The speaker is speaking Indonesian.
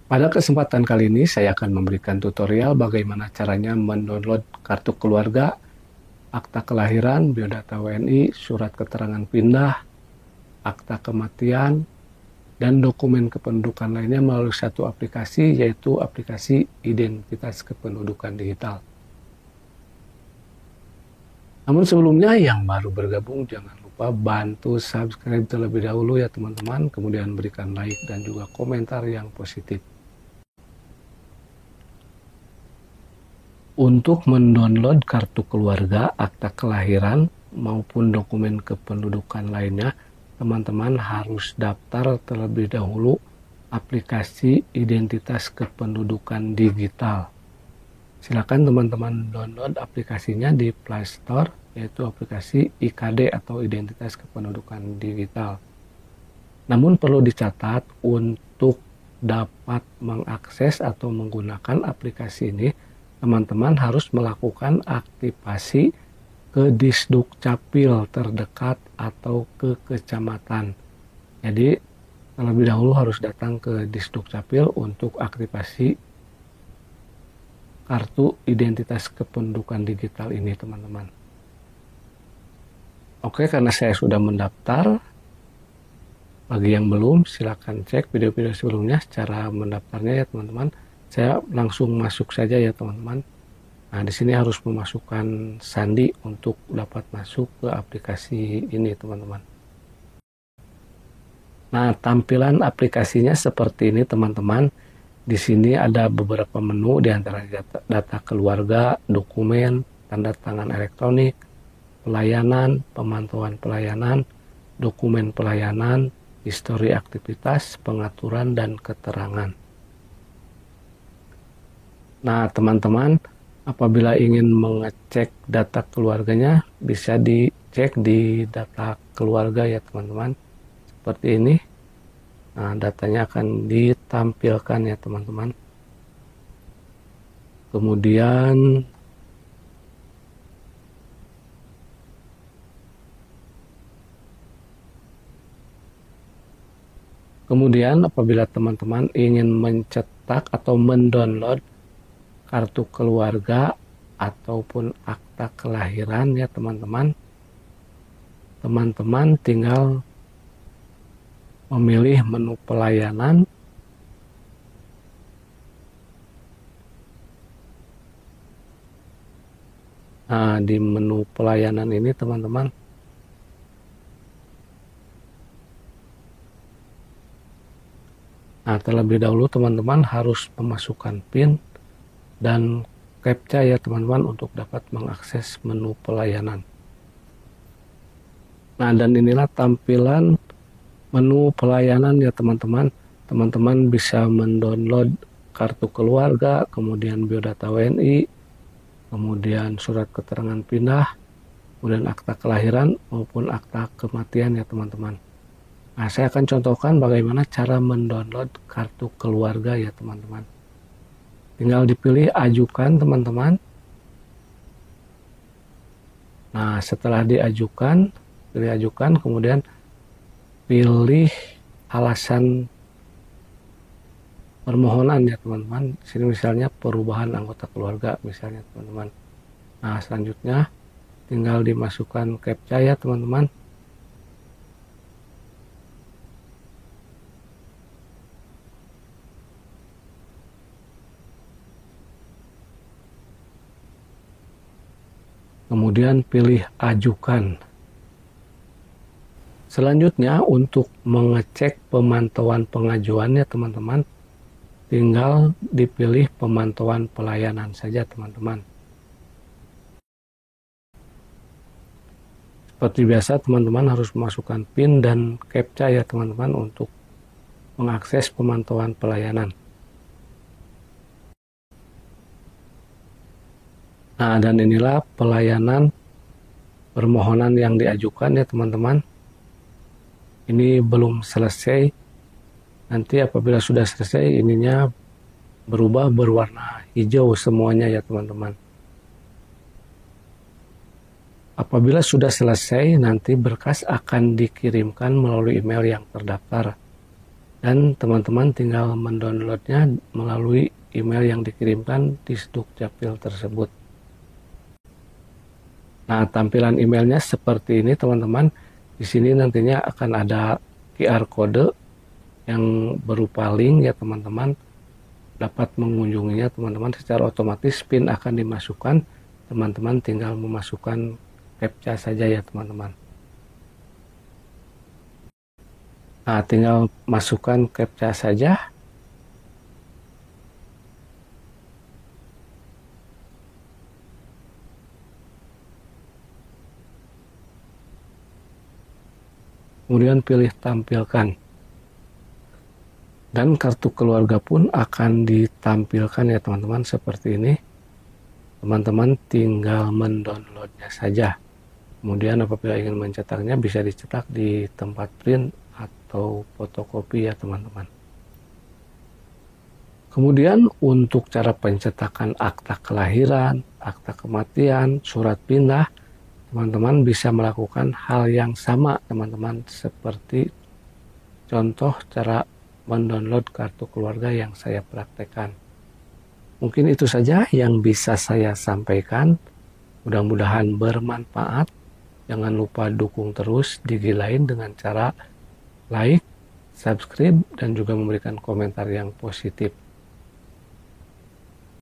Pada kesempatan kali ini saya akan memberikan tutorial bagaimana caranya mendownload kartu keluarga, akta kelahiran, biodata WNI, surat keterangan pindah, akta kematian, dan dokumen kependudukan lainnya melalui satu aplikasi, yaitu aplikasi Identitas Kependudukan Digital. Namun sebelumnya yang baru bergabung jangan lupa bantu subscribe terlebih dahulu ya teman-teman, kemudian berikan like dan juga komentar yang positif. Untuk mendownload kartu keluarga, akta kelahiran, maupun dokumen kependudukan lainnya, teman-teman harus daftar terlebih dahulu aplikasi Identitas Kependudukan Digital. Silakan teman-teman download aplikasinya di Play Store, yaitu aplikasi IKD atau Identitas Kependudukan Digital. Namun perlu dicatat, untuk dapat mengakses atau menggunakan aplikasi ini, teman-teman harus melakukan aktivasi ke Disduk Capil terdekat atau ke kecamatan. Jadi terlebih dahulu harus datang ke Disduk Capil untuk aktivasi kartu Identitas Kependudukan Digital ini, teman-teman. Oke, karena saya sudah mendaftar, bagi yang belum silakan cek video-video sebelumnya cara mendaftarnya ya teman-teman. Saya langsung masuk saja ya teman-teman. Nah, di sini harus memasukkan sandi untuk dapat masuk ke aplikasi ini, teman-teman. Nah, tampilan aplikasinya seperti ini, teman-teman. Di sini ada beberapa menu, di antara data keluarga, dokumen, tanda tangan elektronik, pelayanan, pemantauan pelayanan, dokumen pelayanan, histori aktivitas, pengaturan, dan keterangan. Nah, teman-teman, apabila ingin mengecek data keluarganya, bisa dicek di data keluarga ya teman-teman. Seperti ini. Nah, datanya akan ditampilkan ya teman-teman. Kemudian apabila teman-teman ingin mencetak atau mendownload kartu keluarga ataupun akta kelahiran ya teman-teman, teman-teman tinggal memilih menu pelayanan. Nah, di menu pelayanan ini teman-teman, terlebih dahulu teman-teman harus memasukkan PIN dan CAPTCHA ya teman-teman untuk dapat mengakses menu pelayanan. Nah, dan inilah tampilan menu pelayanan ya teman-teman. Teman-teman bisa mendownload kartu keluarga, kemudian biodata WNI, kemudian surat keterangan pindah, kemudian akta kelahiran maupun akta kematian ya teman-teman. Nah, saya akan contohkan bagaimana cara mendownload kartu keluarga ya teman-teman. Tinggal dipilih ajukan teman-teman. Nah, setelah diajukan, pilih ajukan, kemudian pilih alasan permohonan ya teman-teman. Sini misalnya perubahan anggota keluarga misalnya teman-teman. Nah, selanjutnya tinggal dimasukkan CAPTCHA ya teman-teman. Kemudian pilih ajukan. Selanjutnya untuk mengecek pemantauan pengajuannya teman-teman, tinggal dipilih pemantauan pelayanan saja teman-teman. Seperti biasa teman-teman harus memasukkan PIN dan CAPTCHA ya teman-teman untuk mengakses pemantauan pelayanan. Nah, dan inilah pelayanan permohonan yang diajukan ya teman-teman. Ini belum selesai. Nanti apabila sudah selesai, ininya berubah berwarna hijau semuanya ya teman-teman. Apabila sudah selesai, nanti berkas akan dikirimkan melalui email yang terdaftar. dan teman-teman tinggal mendownloadnya melalui email yang dikirimkan di Dukcapil tersebut. Nah, tampilan emailnya seperti ini teman-teman. Di sini nantinya akan ada QR code yang berupa link ya teman-teman. Dapat mengunjunginya teman-teman secara otomatis, PIN akan dimasukkan. Teman-teman tinggal memasukkan CAPTCHA saja ya teman-teman. Nah, tinggal masukkan CAPTCHA saja. Kemudian pilih tampilkan. Dan kartu keluarga pun akan ditampilkan ya teman-teman seperti ini. Teman-teman tinggal mendownloadnya saja. Kemudian apabila ingin mencetaknya bisa dicetak di tempat print atau fotokopi ya teman-teman. Kemudian untuk cara pencetakan akta kelahiran, akta kematian, surat pindah, teman-teman bisa melakukan hal yang sama teman-teman seperti contoh cara mendownload kartu keluarga yang saya praktekkan. Mungkin itu saja yang bisa saya sampaikan. Mudah-mudahan bermanfaat. Jangan lupa dukung terus Digi Lain dengan cara like, subscribe, dan juga memberikan komentar yang positif.